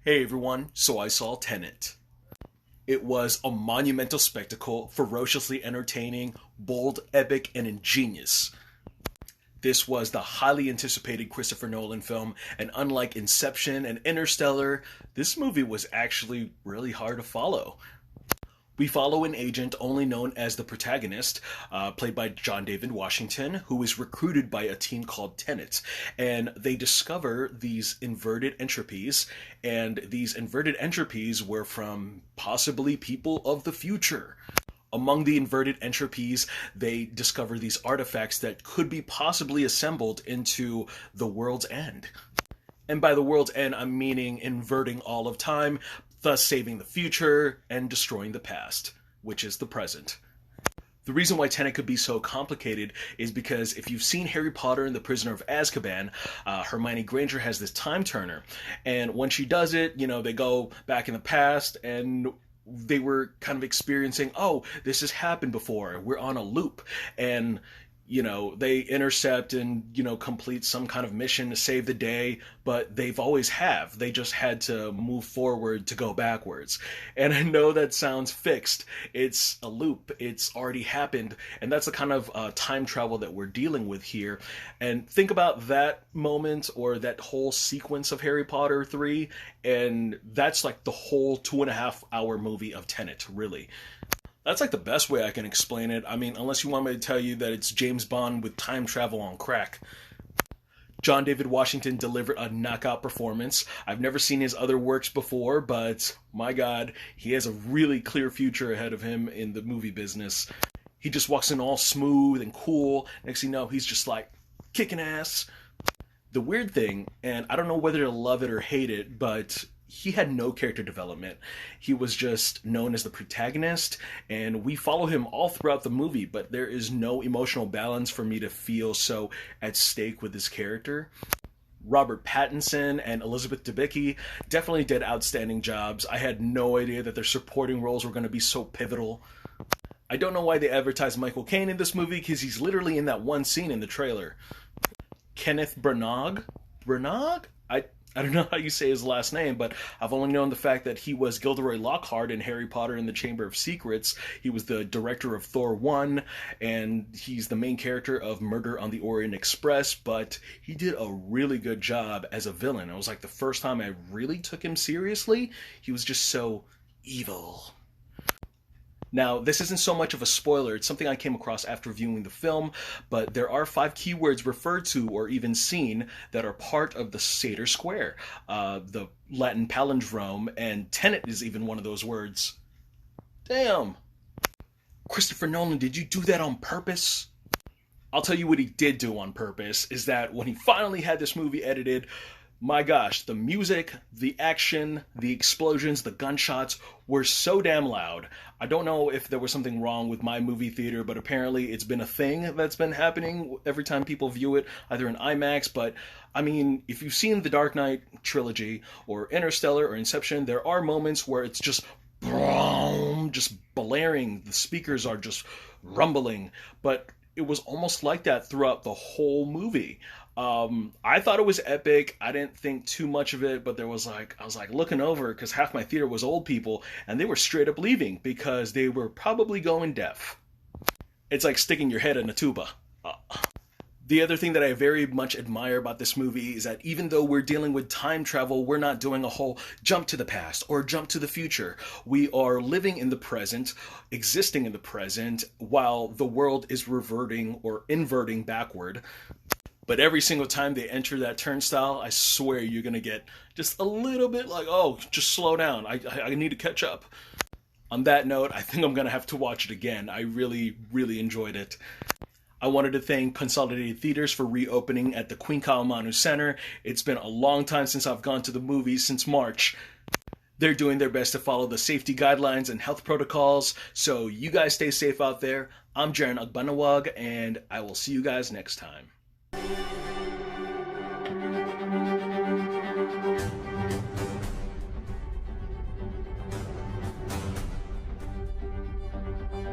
Hey everyone, so I saw Tenet. It was a monumental spectacle, ferociously entertaining, bold, epic, and ingenious. This was the highly anticipated Christopher Nolan film, and unlike Inception and Interstellar, this movie was actually really hard to follow. We follow an agent only known as the protagonist, played by John David Washington, who is recruited by a team called Tenet. And they discover these inverted entropies, and these inverted entropies were from possibly people of the future. Among the inverted entropies, they discover these artifacts that could be possibly assembled into the world's end. And by the world's end, I'm meaning inverting all of time, thus saving the future and destroying the past, which is the present. The reason why Tenet could be so complicated is because if you've seen Harry Potter and the Prisoner of Azkaban, Hermione Granger has this time turner. And when she does it, they go back in the past and they were kind of experiencing, oh, this has happened before. We're on a loop. And they intercept and, complete some kind of mission to save the day, but they've always have. They just had to move forward to go backwards. And I know that sounds fixed. It's a loop. It's already happened. And that's the kind of time travel that we're dealing with here. And think about that moment or that whole sequence of Harry Potter 3, and that's like the whole 2.5 hour movie of Tenet, really. That's like the best way I can explain it. I mean, unless you want me to tell you that it's James Bond with time travel on crack. John David Washington delivered a knockout performance. I've never seen his other works before, but my God, he has a really clear future ahead of him in the movie business. He just walks in all smooth and cool. Next thing you know, he's just like kicking ass. The weird thing, and I don't know whether to love it or hate it, but he had no character development. He was just known as the protagonist, and we follow him all throughout the movie, but there is no emotional balance for me to feel so at stake with this character. Robert Pattinson and Elizabeth Debicki definitely did outstanding jobs. I had no idea that their supporting roles were going to be so pivotal. I don't know why they advertised Michael Caine in this movie, because he's literally in that one scene in the trailer. Kenneth Branagh? I don't know how you say his last name, but I've only known the fact that he was Gilderoy Lockhart in Harry Potter and the Chamber of Secrets. He was the director of Thor 1, and he's the main character of Murder on the Orient Express, but he did a really good job as a villain. It was like the first time I really took him seriously. He was just so evil. Now, this isn't so much of a spoiler, it's something I came across after viewing the film, but there are 5 keywords referred to or even seen that are part of the Sator Square, the Latin palindrome, and Tenet is even one of those words. Damn! Christopher Nolan, did you do that on purpose? I'll tell you what he did do on purpose, is that when he finally had this movie edited, my gosh, the music, the action, the explosions, the gunshots were so damn loud. I don't know if there was something wrong with my movie theater, but apparently it's been a thing that's been happening every time people view it, either in IMAX, but I mean, if you've seen the Dark Knight trilogy, or Interstellar, or Inception, there are moments where it's just boom, just blaring, the speakers are just rumbling, but it was almost like that throughout the whole movie. I thought it was epic. I didn't think too much of it, but I was like looking over because half my theater was old people and they were straight up leaving because they were probably going deaf. It's like sticking your head in a tuba. The other thing that I very much admire about this movie is that even though we're dealing with time travel, we're not doing a whole jump to the past or jump to the future. We are living in the present, existing in the present, while the world is reverting or inverting backward. But every single time they enter that turnstile, I swear you're going to get just a little bit like, oh, just slow down. I need to catch up. On that note, I think I'm going to have to watch it again. I really, really enjoyed it. I wanted to thank Consolidated Theaters for reopening at the Queen Kalamanu Center. It's been a long time since I've gone to the movies, since March. They're doing their best to follow the safety guidelines and health protocols, so you guys stay safe out there. I'm Jaren Agbanawag, and I will see you guys next time.